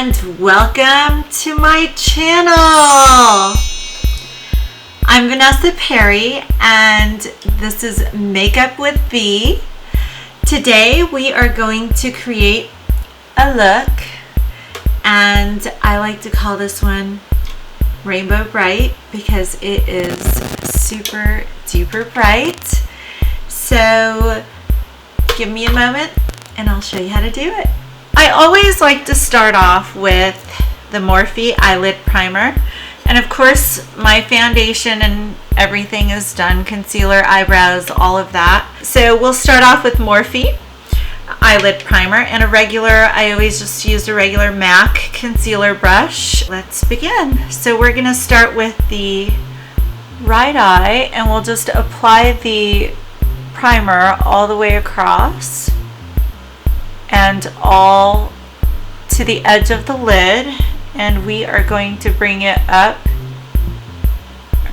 and welcome to my channel. I'm Vanessa Perry and this is Makeup with V. Today we are going to create a look, and I like to call this one Rainbow Bright because it is super duper bright. So give me a moment and I'll show you how to do it. I always like to start off with the Morphe eyelid primer, and of course my foundation and everything is done, concealer, eyebrows, all of that. So we'll start off with Morphe eyelid primer and I always just use a regular MAC concealer brush. Let's begin. So we're gonna start with the right eye and we'll just apply the primer all the way across and all to the edge of the lid, and we are going to bring it up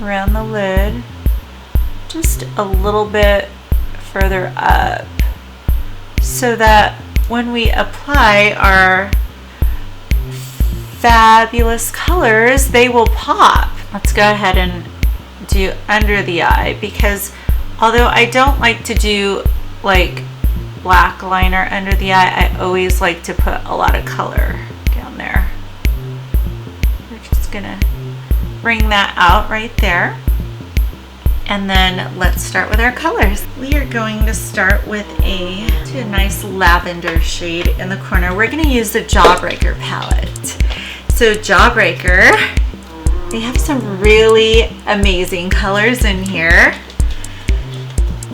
around the lid just a little bit further up so that when we apply our fabulous colors, they will pop. Let's go ahead and do under the eye, because although I don't like to do like black liner under the eye, I always like to put a lot of color down there. We're just gonna bring that out right there, and then let's start with our colors. We are going to start with a nice lavender shade in the corner. We're gonna use the Jawbreaker palette. So Jawbreaker, they have some really amazing colors in here.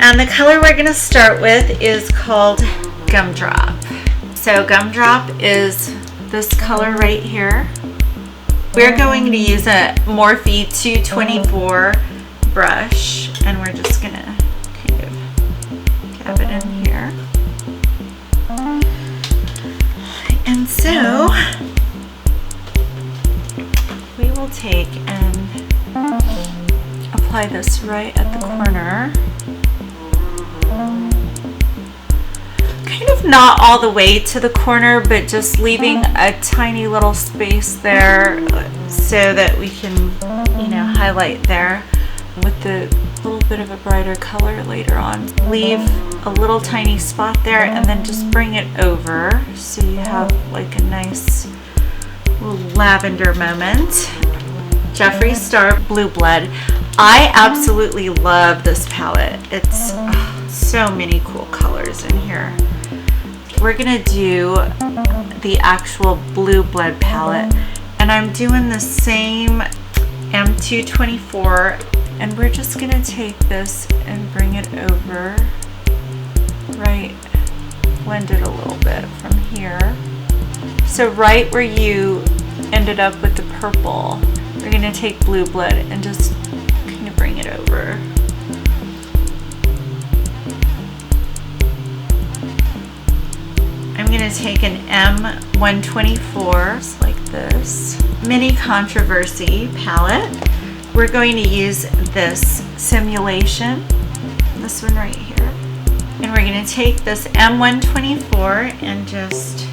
And the color we're going to start with is called Gumdrop. So Gumdrop is this color right here. We're going to use a Morphe 224 brush, and we're just going to kind of dab it in here. And so we will take and apply this right at the corner. Kind of not all the way to the corner, but just leaving a tiny little space there so that we can, you know, highlight there with the little bit of a brighter color later on. Leave a little tiny spot there and then just bring it over so you have like a nice little lavender moment. Jeffree Star Blue Blood. I absolutely love this palette. It's so many cool colors in here. We're gonna do the actual Blue Blood palette, and I'm doing the same M224, and we're just gonna take this and bring it over, right, blend it a little bit from here. So right where you ended up with the purple, we're gonna take Blue Blood and just kind of bring it over. I'm going to take an M124, just like this, Mini Controversy palette. We're going to use this Simulation, this one right here. And we're going to take this M124 and just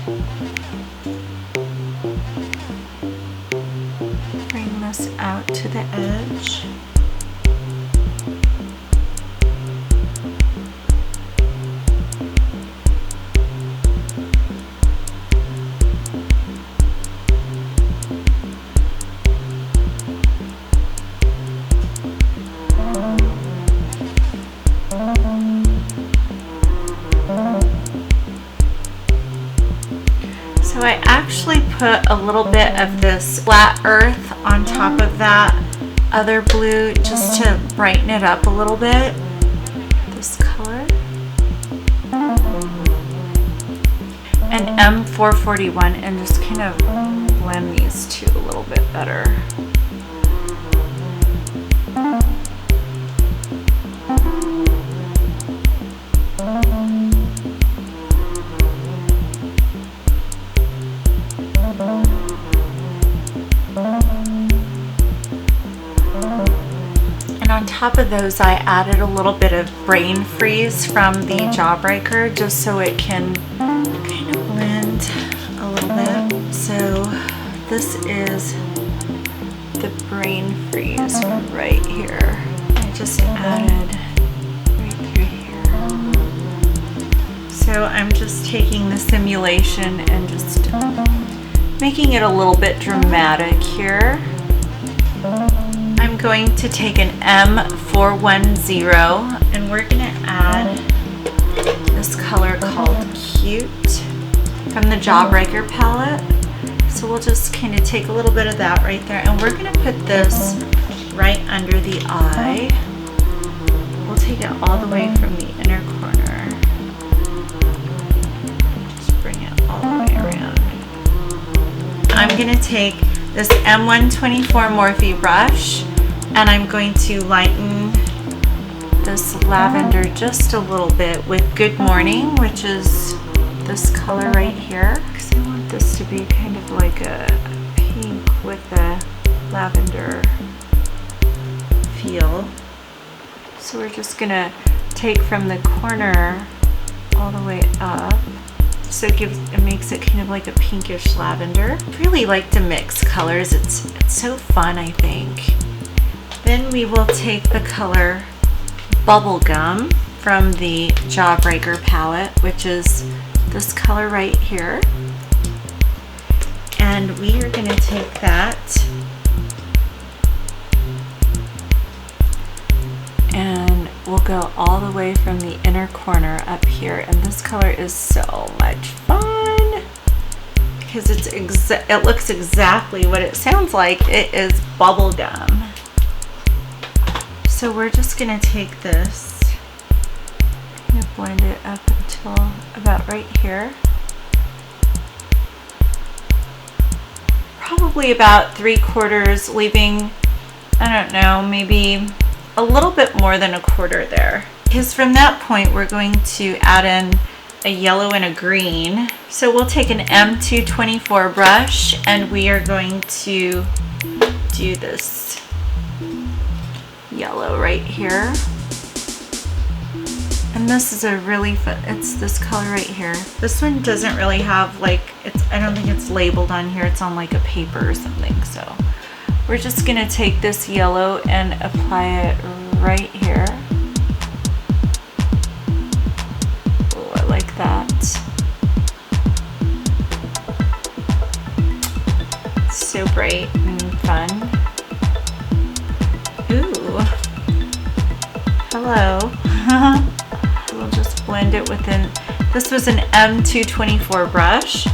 bring this out to the edge. So I actually put a little bit of this Flat Earth on top of that other blue just to brighten it up a little bit. This color. And M441, and just kind of blend these two a little bit better. And on top of those, I added a little bit of Brain Freeze from the Jawbreaker just so it can kind of blend a little bit. So this is the brain freeze right here. I just added right through here. So I'm just taking the simulation and just making it a little bit dramatic here. I'm going to take an M410 and we're going to add this color called Cute from the Jawbreaker palette. So we'll just kind of take a little bit of that right there, and we're going to put this right under the eye. We'll take it all the way from the inner corner. Just bring it all the way around. I'm going to take this M124 Morphe brush, and I'm going to lighten this lavender just a little bit with Good Morning, which is this color right here, because I want this to be kind of like a pink with a lavender feel. So we're just gonna take from the corner all the way up, so it makes it kind of like a pinkish lavender. I really like to mix colors. It's so fun, I think. Then we will take the color Bubblegum from the Jawbreaker palette, which is this color right here, and we are going to take that and we'll go all the way from the inner corner up here, and this color is so much fun because it looks exactly what it sounds like. It is bubblegum. So we're just going to take this and blend it up until about right here. Probably about 3/4, leaving, I don't know, maybe a little bit more than 1/4 there. Because from that point we're going to add in a yellow and a green. So we'll take an M224 brush and we are going to do this yellow right here. And this is a really fun, it's this color right here. This one doesn't really have like, I don't think it's labeled on here. It's on like a paper or something. So we're just gonna take this yellow and apply it right here. Oh, I like that. It's so bright and fun. Ooh, hello. We'll just blend it within. This was an M224 brush,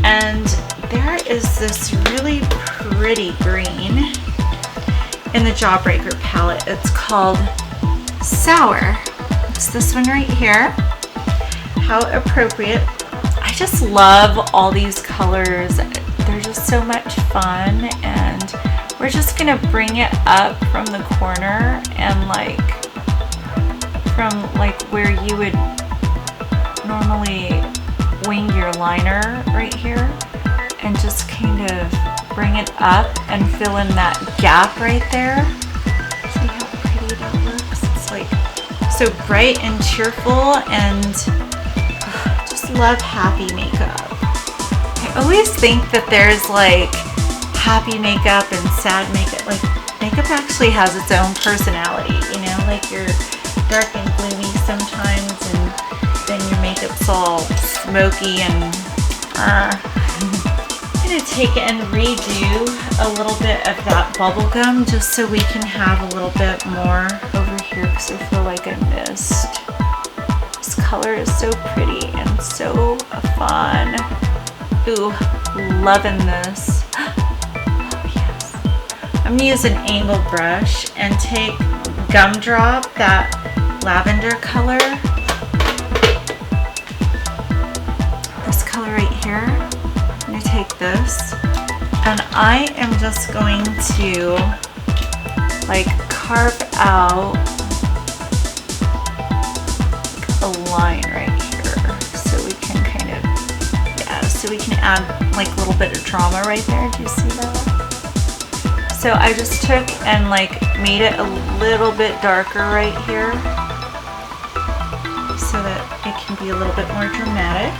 and there is this really pretty green in the Jawbreaker palette. It's called Sour. It's this one right here. How appropriate. I just love all these colors. They're just so much fun, and we're just gonna bring it up from the corner and like from like where you would normally wing your liner right here, and just kind of bring it up and fill in that gap right there. See how pretty that looks? It's like so bright and cheerful, and just love happy makeup. I always think that there's like happy makeup and sad makeup. Like makeup actually has its own personality, you know, like you're dark and gloomy sometimes, and then your makeup's all smoky and I'm gonna take and redo a little bit of that bubblegum just so we can have a little bit more over here, because I feel like I missed. This color is so pretty and so fun. Ooh, loving this. Oh yes. I'm gonna use an angled brush and take Gumdrop, that lavender color. This color right here. I'm gonna take this, and I am just going to like carve out a line right here, so we can kind of, yeah, so we can add like a little bit of drama right there. Do you see that? So I just took and like made it a little bit darker right here, so that it can be a little bit more dramatic.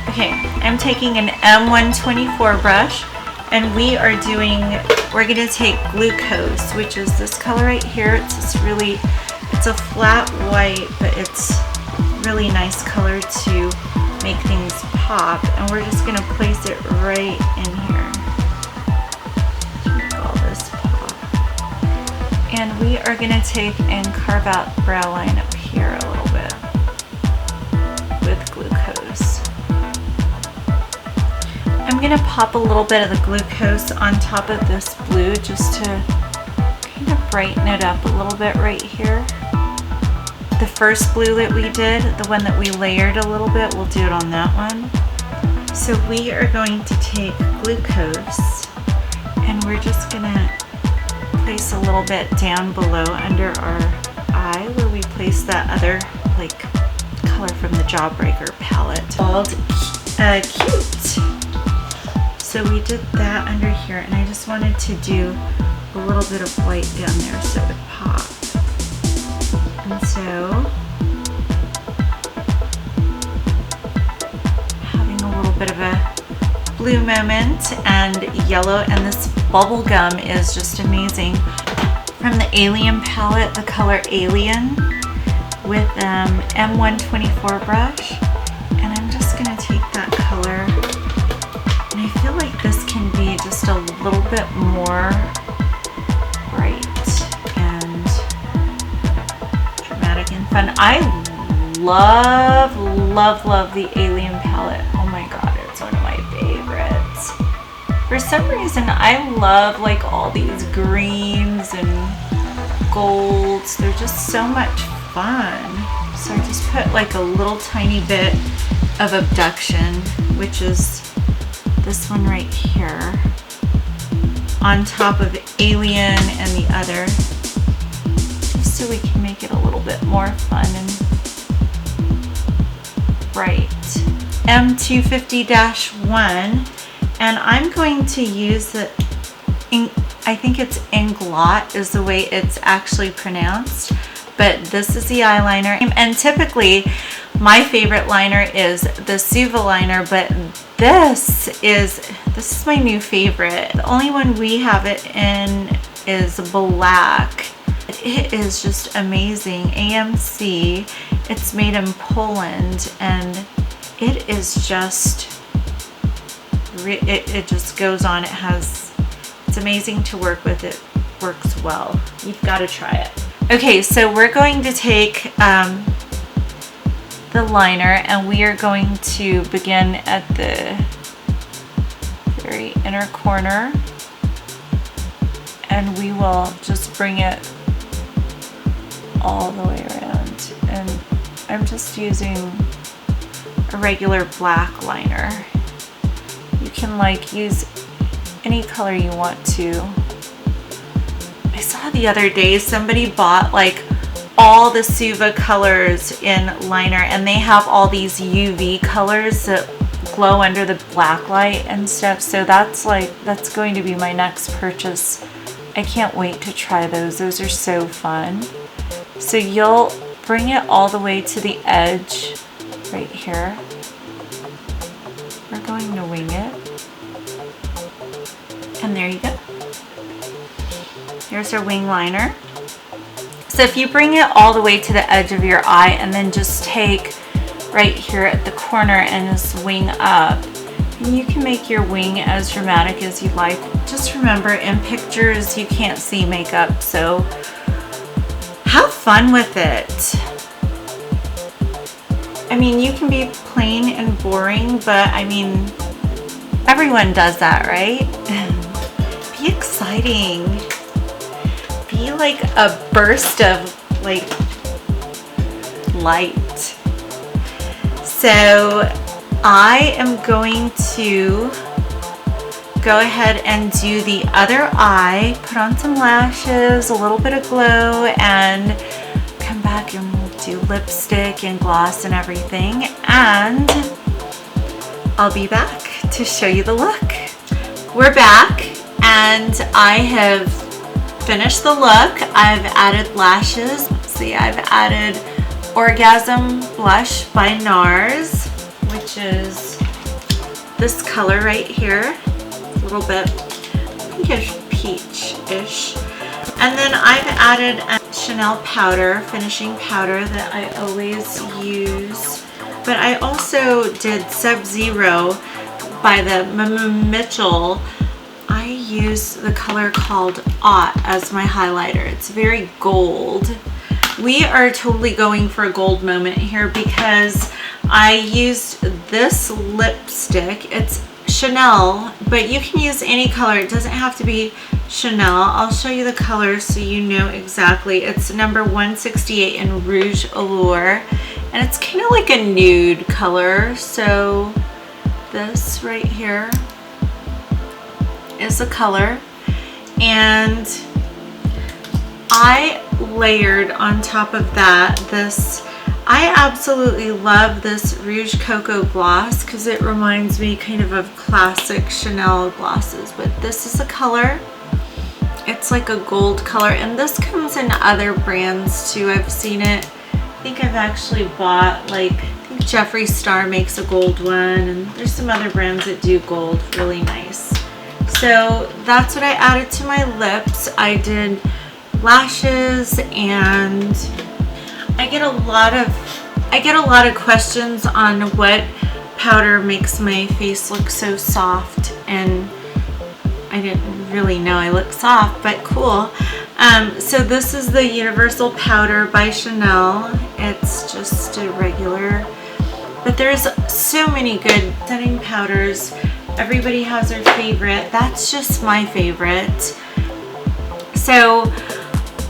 Okay, I'm taking an M124 brush, And we're gonna take Glucose, which is this color right here. It's a flat white, but it's really nice color to make things pop. And we're just gonna place it right in here. Make all this pop. And we are gonna take and carve out the brow line up here a little bit with Glucose. I'm gonna pop a little bit of the Glucose on top of this blue just to kind of brighten it up a little bit right here. The first blue that we did, the one that we layered a little bit, we'll do it on that one. So we are going to take Glucose and we're just gonna place a little bit down below under our eye where we place that other like color from the Jawbreaker palette called Cute. So we did that under here, and I just wanted to do a little bit of white down there so it would pop. And so, having a little bit of a blue moment and yellow, and this Bubblegum is just amazing. From the Alien palette, the color Alien with M124 brush, and I'm just gonna take that color. I feel like this can be just a little bit more bright and dramatic and fun. I love, love, love the Alien palette. Oh my god, it's one of my favorites. For some reason, I love like all these greens and golds. They're just so much fun. So I just put like a little tiny bit of Abduction, which is this one right here, on top of Alien and the other, just so we can make it a little bit more fun and bright. M250-1, and I'm going to use the, I think it's INGLOT is the way it's actually pronounced, but this is the eyeliner. And typically my favorite liner is the Suva liner, but this is my new favorite. The only one we have it in is black. It is just amazing. AMC. It's made in Poland, and it is just, it just goes on. It's amazing to work with. It works well. You've got to try it. Okay, so we're going to take the liner, and we are going to begin at the very inner corner, and we will just bring it all the way around. And I'm just using a regular black liner. You can like use any color you want to. I saw the other day somebody bought like all the Suva colors in liner, and they have all these UV colors that glow under the black light and stuff. So that's going to be my next purchase. I can't wait to try those. Those are so fun. So you'll bring it all the way to the edge right here. We're going to wing it. And there you go. Here's our wing liner. So if you bring it all the way to the edge of your eye and then just take right here at the corner and just wing up, and you can make your wing as dramatic as you like. Just remember, in pictures you can't see makeup, so have fun with it. I mean, you can be plain and boring, but I mean, everyone does that, right? Be exciting. Be like a burst of like light. So I am going to go ahead and do the other eye, put on some lashes, a little bit of glow, and come back and do lipstick and gloss and everything, and I'll be back to show you the look. We're back, and I have finished the look. I've added lashes. See, I've added Orgasm blush by NARS, which is this color right here. It's a little bit pinkish peach-ish. And then I've added a Chanel powder, finishing powder that I always use. But I also did Sub-Zero by the Mitchell. I use the color called Aught as my highlighter. It's very gold. We are totally going for a gold moment here because I used this lipstick. It's Chanel, but you can use any color. It doesn't have to be Chanel. I'll show you the color so you know exactly. It's number 168 in Rouge Allure, and it's kind of like a nude color. So this right here is the color, and I layered on top of that this. I absolutely love this Rouge Cocoa gloss because it reminds me kind of classic Chanel glosses, but this is the color. It's like a gold color, and this comes in other brands too. I've seen it. I think I've actually bought, like, I think Jeffree Star makes a gold one, and there's some other brands that do gold really nice. So that's what I added to my lips. I did lashes, and I get a lot of questions on what powder makes my face look so soft, and I didn't really know I look soft, but cool. So this is the Universal Powder by Chanel. It's just a regular, but there's so many good setting powders. Everybody has their favorite. That's just my favorite. So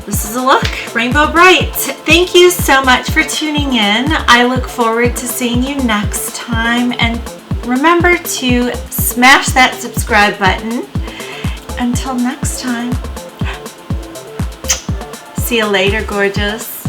this is a look, Rainbow Bright. Thank you so much for tuning in. I look forward to seeing you next time, and remember to smash that subscribe button. Until next time, see you later, gorgeous.